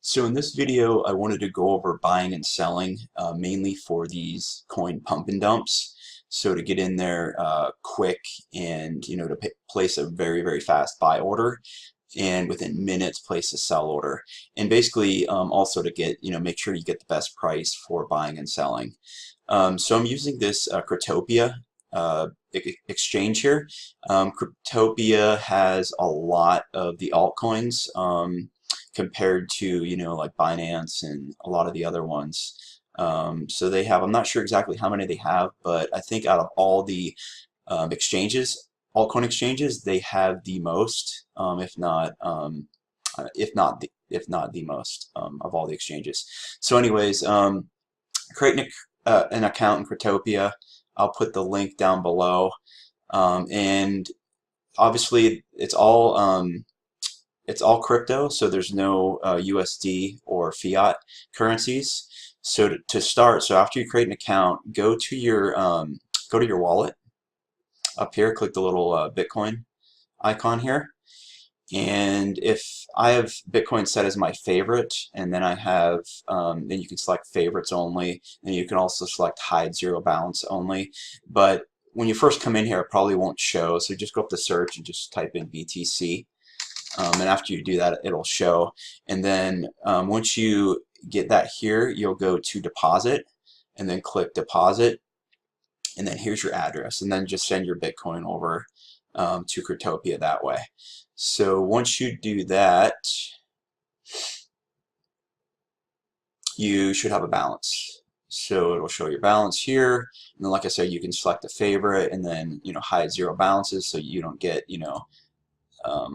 So in this video, I wanted to go over buying and selling, mainly for these coin pump and dumps. So to get in there quick and to place a very fast buy order, and within minutes place a sell order, and basically also to get make sure you get the best price for buying and selling. So I'm using this Cryptopia exchange here. Cryptopia has a lot of the altcoins. Compared to like Binance and a lot of the other ones. So they have, I'm not sure exactly how many they have, but I think out of all the exchanges, altcoin exchanges, they have the most, if not the most of all the exchanges. So anyways, creating an account in Cryptopia. I'll put the link down below, and obviously it's all crypto, so there's no USD or fiat currencies. So to start, so after you create an account, go to your wallet up here. Click the little Bitcoin icon here, and if I have Bitcoin set as my favorite, and then I have then you can select favorites only, and you can also select hide zero balance only. But when you first come in here, it probably won't show, so just go up to search and just type in BTC. And after you do that, it'll show. And then once you get that here, you'll go to deposit and then click deposit. And then here's your address. And then just send your Bitcoin over to Cryptopia that way. So once you do that, you should have a balance. So it'll show your balance here. And then, like I said, you can select a favorite and then hide zero balances so you don't get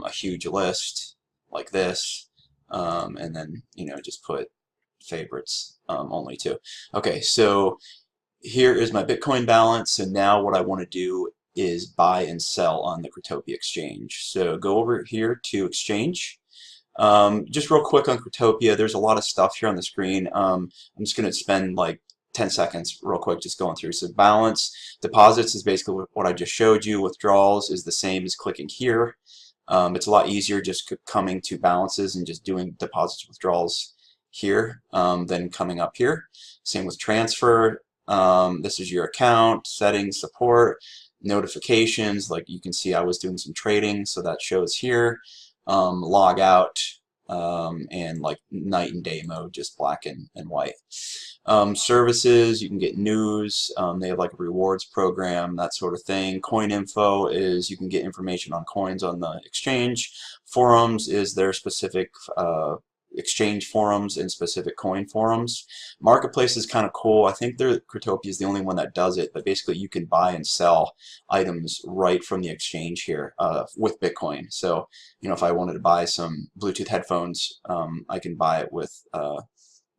a huge list like this, and then just put favorites only too. Okay, so here is my Bitcoin balance, and now what I want to do is buy and sell on the Cryptopia exchange. So go over here to exchange. Just real quick on Cryptopia, there's a lot of stuff here on the screen. I'm just going to spend like 10 seconds real quick just going through. So balance, deposits is basically what I just showed you. Withdrawals is the same as clicking here. It's a lot easier just coming to balances and just doing deposits, withdrawals here than coming up here. Same with transfer. This is your account, settings, support, notifications. Like you can see I was doing some trading, so that shows here. Log out, and like night and day mode, just black and white. Services, you can get news. They have like a rewards program, that sort of thing. Coin info is you can get information on coins on the exchange. Forums is their specific exchange forums and specific coin forums. Marketplace is kind of cool. I think Cryptopia is the only one that does it, but basically you can buy and sell items right from the exchange here with Bitcoin. So if I wanted to buy some Bluetooth headphones, I can buy it with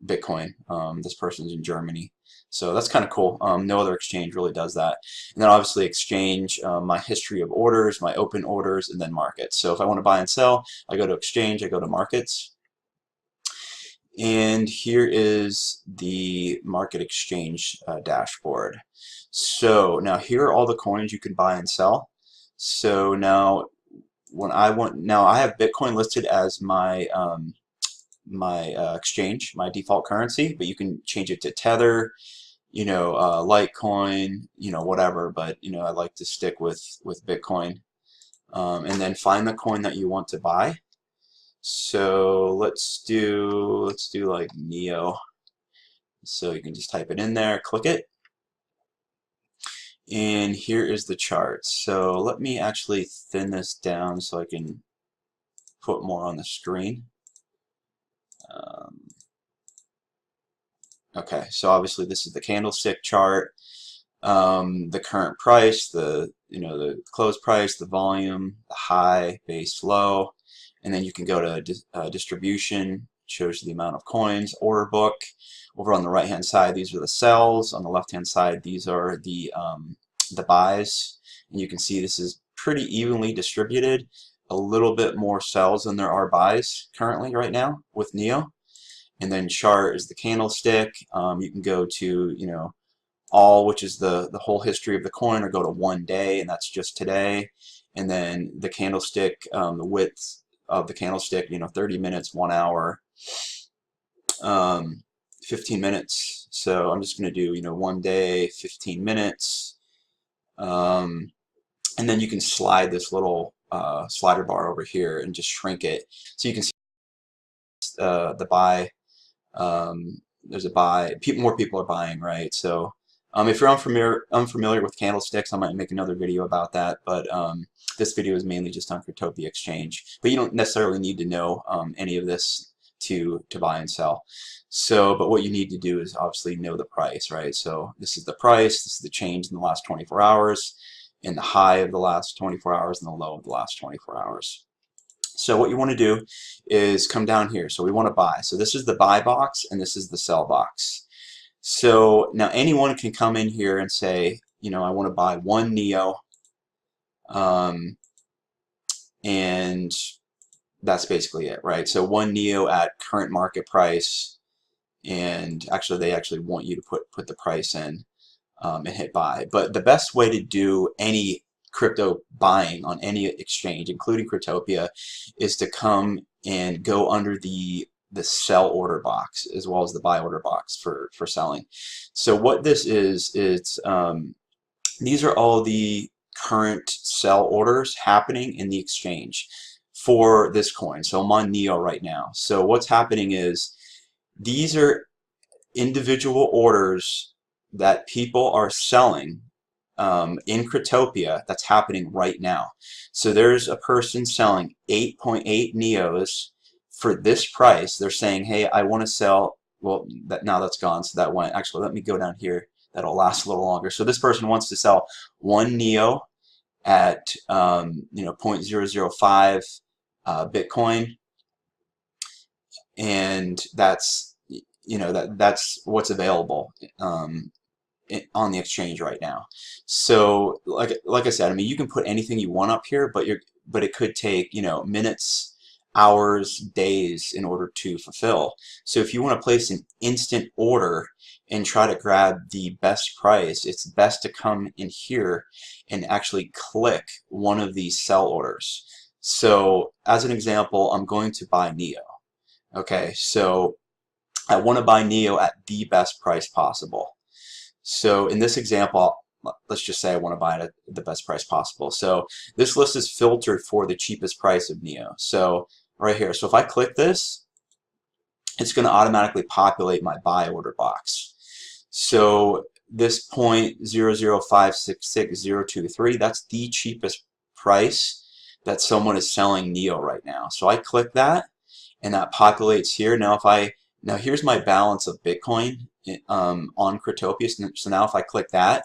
Bitcoin. This person's in Germany, so that's kind of cool. No other exchange really does that. And then obviously exchange, my history of orders, my open orders, and then markets. So if I want to buy and sell, I go to exchange, I go to markets. And here is the market exchange dashboard. So now here are all the coins you can buy and sell. So now I have Bitcoin listed as my exchange, my default currency, but you can change it to Tether, Litecoin, whatever. But I like to stick with Bitcoin, and then find the coin that you want to buy. So let's do like Neo. So you can just type it in there, click it, and here is the chart. So let me actually thin this down so I can put more on the screen. Okay, so obviously this is the candlestick chart, the current price, the close price, the volume, the high, base, low. And then you can go to distribution, shows you the amount of coins, order book. Over on the right hand side, these are the sells. On the left hand side, these are the buys. And you can see this is pretty evenly distributed. A little bit more sells than there are buys currently right now with Neo. And then chart is the candlestick. You can go to all, which is the whole history of the coin, or go to 1 day, and that's just today. And then the candlestick, the width of the candlestick, 30 minutes, 1 hour, um, 15 minutes. So I'm just going to do, 1 day, 15 minutes. Um, and then you can slide this little slider bar over here and just shrink it. So you can see the buy. There's a buy. More people are buying, right? So if you're unfamiliar with candlesticks, I might make another video about that. But this video is mainly just on Cryptopia Exchange. But you don't necessarily need to know any of this to buy and sell. So, but what you need to do is obviously know the price, right? So this is the price. This is the change in the last 24 hours, and the high of the last 24 hours, and the low of the last 24 hours. So what you want to do is come down here. So we want to buy. So this is the buy box and this is the sell box. So now anyone can come in here and say, I want to buy one NEO, and that's basically it, right? So one NEO at current market price, and actually they actually want you to put the price in and hit buy. But the best way to do any crypto buying on any exchange, including Cryptopia, is to come and go under the sell order box as well as the buy order box for selling. So what this is, these are all the current sell orders happening in the exchange for this coin. So I'm on NEO right now. So what's happening is these are individual orders that people are selling in Cryptopia that's happening right now. So there's a person selling 8.8 NEOs for this price. They're saying, hey, I want to sell, well, now that's gone, so that went, actually, let me go down here. That'll last a little longer. So this person wants to sell one NEO at 0.005 Bitcoin, and that's that's what's available on the exchange right now. So like I said, I mean, you can put anything you want up here, but it could take minutes, hours, days in order to fulfill. So if you want to place an instant order and try to grab the best price, it's best to come in here and actually click one of these sell orders. So as an example, I'm going to buy NEO. Okay, so I want to buy NEO at the best price possible. So in this example, let's just say I want to buy it at the best price possible. So this list is filtered for the cheapest price of NEO. So right here, so if I click this, it's going to automatically populate my buy order box. So this 0.00566,023, that's the cheapest price that someone is selling NEO right now. So I click that, and that populates here. Now here's my balance of Bitcoin on Cryptopia. So now if I click that,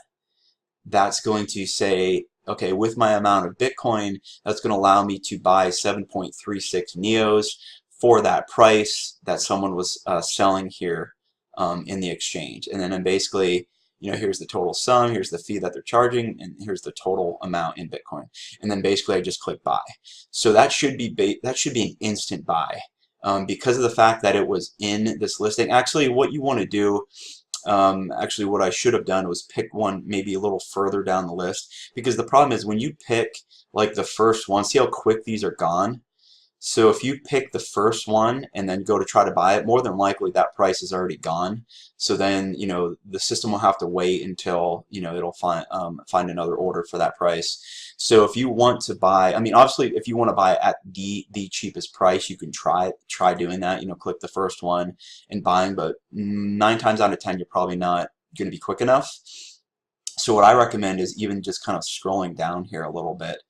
that's going to say, okay, with my amount of Bitcoin, that's going to allow me to buy 7.36 NEOs for that price that someone was selling here in the exchange. And then I'm basically, here's the total sum, here's the fee that they're charging, and here's the total amount in Bitcoin. And then basically I just click buy. So that should be an instant buy. Because of the fact that it was in this listing. Actually, what you want to do, actually what I should have done was pick one maybe a little further down the list, because the problem is when you pick like the first one, see how quick these are gone? So if you pick the first one and then go to try to buy it, more than likely that price is already gone. So then, the system will have to wait until, it'll find another order for that price. So if you want to buy, I mean, obviously, if you want to buy at the cheapest price, you can try doing that, click the first one and buying, but 9 times out of 10, you're probably not going to be quick enough. So what I recommend is even just kind of scrolling down here a little bit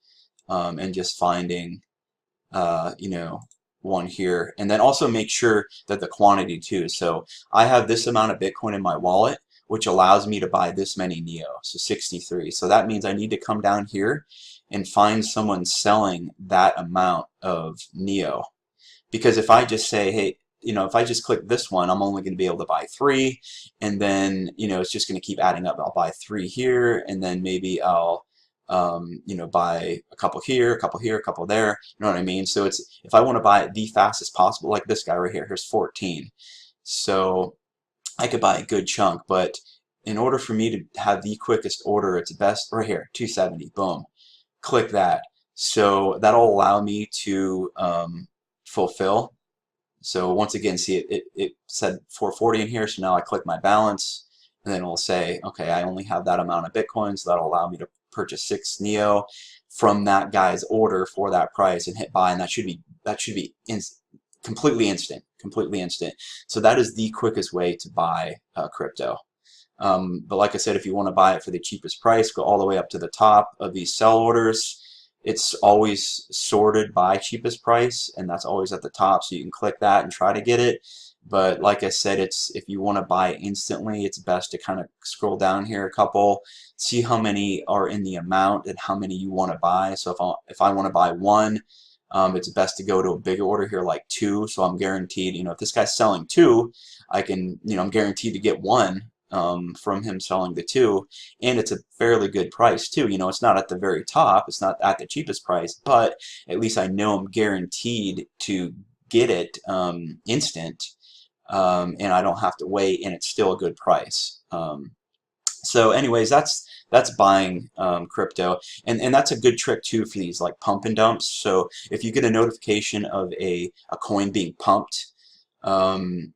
and just finding one here, and then also make sure that the quantity too. So I have this amount of Bitcoin in my wallet, which allows me to buy this many NEO, so 63. So that means I need to come down here and find someone selling that amount of NEO, because if I just say, hey, if I just click this one, I'm only going to be able to buy 3, and then it's just going to keep adding up. I'll buy 3 here, and then maybe I'll buy a couple here, a couple here, a couple there. You know what I mean? So it's, if I want to buy it the fastest possible, like this guy right here, here's 14. So I could buy a good chunk, but in order for me to have the quickest order, it's best right here, 270, boom. Click that. So that'll allow me to fulfill. So once again, see it said 440 in here, so now I click my balance, and then it'll say, okay, I only have that amount of Bitcoin, so that'll allow me to purchase 6 Neo from that guy's order for that price and hit buy, and that should be completely instant, completely instant. So that is the quickest way to buy crypto. But like I said, if you want to buy it for the cheapest price, go all the way up to the top of these sell orders. It's always sorted by cheapest price, and that's always at the top, so you can click that and try to get it. But like I said, if you want to buy instantly, it's best to kind of scroll down here a couple, see how many are in the amount and how many you want to buy. So if I want to buy one, it's best to go to a big order here like 2. So I'm guaranteed, if this guy's selling 2, I can, I'm guaranteed to get 1 from him selling the 2, and it's a fairly good price too. It's not at the very top, it's not at the cheapest price, but at least I know I'm guaranteed to get it instant, and I don't have to wait, and it's still a good price. So anyways, that's buying crypto, and that's a good trick too for these like pump and dumps. So if you get a notification of a coin being pumped, and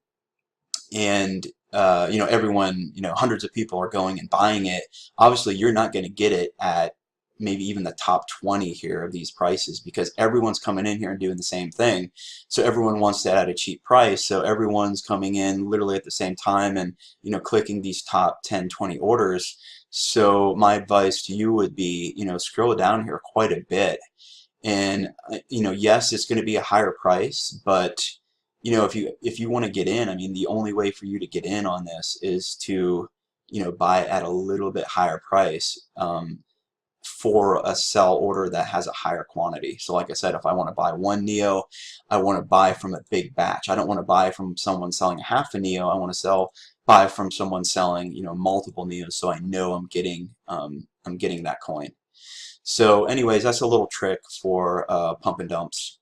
everyone, hundreds of people are going and buying it, obviously you're not going to get it at maybe even the top 20 here of these prices, because everyone's coming in here and doing the same thing. So everyone wants that at a cheap price, so everyone's coming in literally at the same time and clicking these top 10, 20 orders. So my advice to you would be, scroll down here quite a bit, and yes, it's going to be a higher price, but if you want to get in, I mean, the only way for you to get in on this is to buy at a little bit higher price, for a sell order that has a higher quantity. So like I said, if I want to buy 1 Neo, I want to buy from a big batch. I don't want to buy from someone selling half a Neo. I want to buy from someone selling multiple Neos, so I know I'm getting that coin. So anyways, that's a little trick for pump and dumps,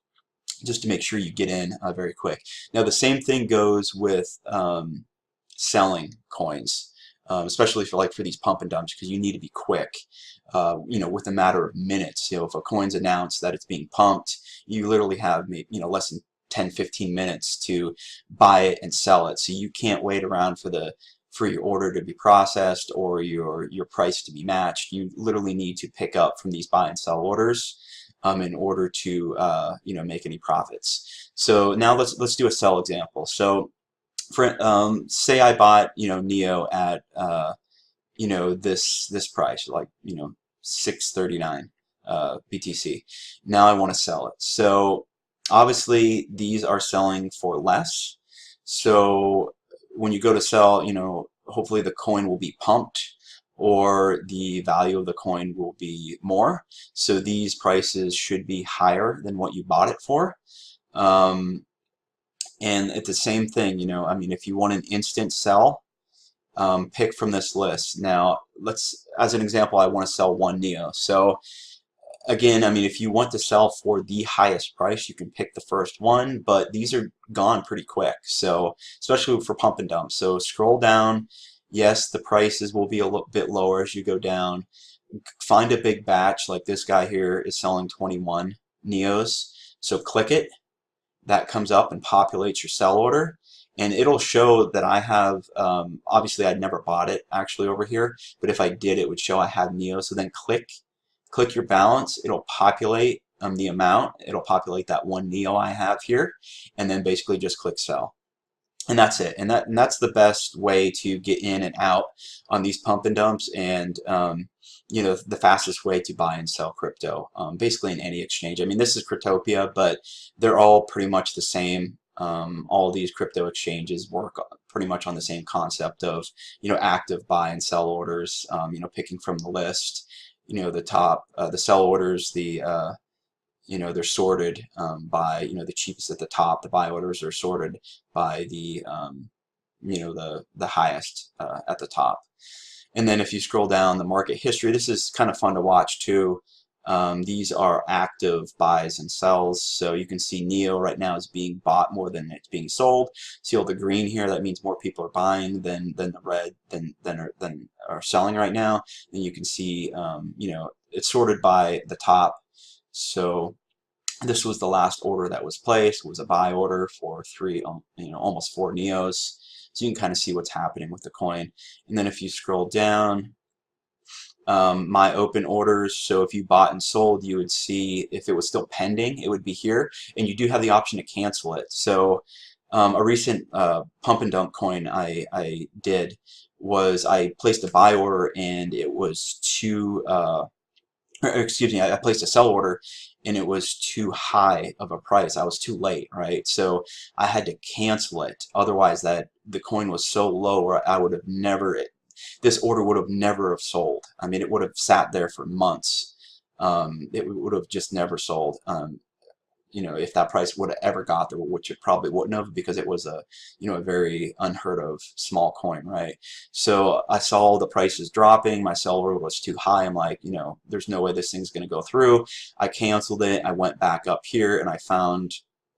just to make sure you get in very quick. Now the same thing goes with selling coins, especially for these pump and dumps, because you need to be quick. With a matter of minutes. If a coin's announced that it's being pumped, you literally have maybe less than 10-15 minutes to buy it and sell it. So you can't wait around for your order to be processed or your price to be matched. You literally need to pick up from these buy and sell orders in order to make any profits. So now let's do a sell example. So for say I bought Neo at this price, like 639 BTC. Now I want to sell it. So obviously these are selling for less. So when you go to sell, hopefully the coin will be pumped, or the value of the coin will be more. So these prices should be higher than what you bought it for. And it's the same thing, I mean, if you want an instant sell, pick from this list. Now, as an example, I want to sell 1 Neo. So again, I mean, if you want to sell for the highest price, you can pick the first one, but these are gone pretty quick. So especially for pump and dump. So scroll down. Yes, the prices will be a little bit lower as you go down. Find a big batch, like this guy here is selling 21 Neos. So click it. That comes up and populates your sell order. And it'll show that I have, obviously I'd never bought it actually over here, but if I did, it would show I have Neo. So then click your balance, it'll populate the amount, it'll populate that 1 Neo I have here, and then basically just click sell. And that's it. And that's the best way to get in and out on these pump and dumps, and the fastest way to buy and sell crypto, basically in any exchange. I mean, this is Cryptopia, but they're all pretty much the same. All these crypto exchanges work pretty much on the same concept of active buy and sell orders. Picking from the list, the top, the sell orders, they're sorted by the cheapest at the top. The buy orders are sorted by the the highest at the top. And then if you scroll down the market history, this is kind of fun to watch too. These are active buys and sells. So you can see Neo right now is being bought more than it's being sold. See all the green here? That means more people are buying than the red than are selling right now. And you can see it's sorted by the top. So This was the last order that was placed. It was a buy order for almost 4 neos. So you can kind of see what's happening with the coin. And then if you scroll down, my open orders. So if you bought and sold, you would see if it was still pending, it would be here, and you do have the option to cancel it. So a recent pump and dump coin I did was I placed a buy order and it was too, or excuse me, I placed a sell order and it was too high of a price. I was too late, right? So I had to cancel it. Otherwise, that the coin was so low, where I would have never, this order would have never have sold. I mean, it would have sat there for months. It would have just never sold. If that price would have ever got there, which it probably wouldn't have, because it was a very unheard of small coin, right? So I saw the prices dropping. My sell order was too high. I'm like, there's no way this thing's going to go through. I canceled it. I went back up here and I found,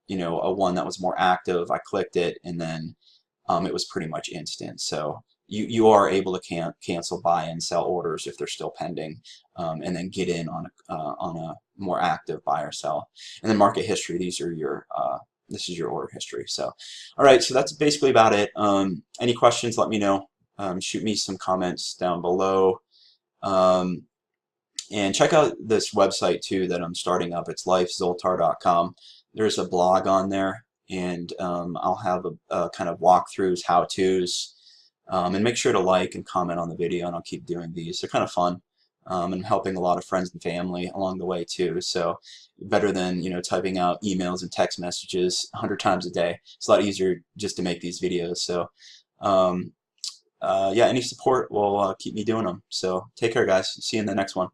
a one that was more active. I clicked it, and then it was pretty much instant. So you are able to cancel buy and sell orders if they're still pending, and then get in on a more active buy or sell. And then market history. This is your order history. So, all right. So that's basically about it. Any questions? Let me know. Shoot me some comments down below. And check out this website too that I'm starting up. It's lifezoltar.com. There's a blog on there, and I'll have a kind of walkthroughs, how-tos, and make sure to like and comment on the video, and I'll keep doing these. They're kind of fun, and helping a lot of friends and family along the way too. So better than typing out emails and text messages 100 times a day. It's a lot easier just to make these videos. So yeah, any support will keep me doing them. So take care, guys. See you in the next one.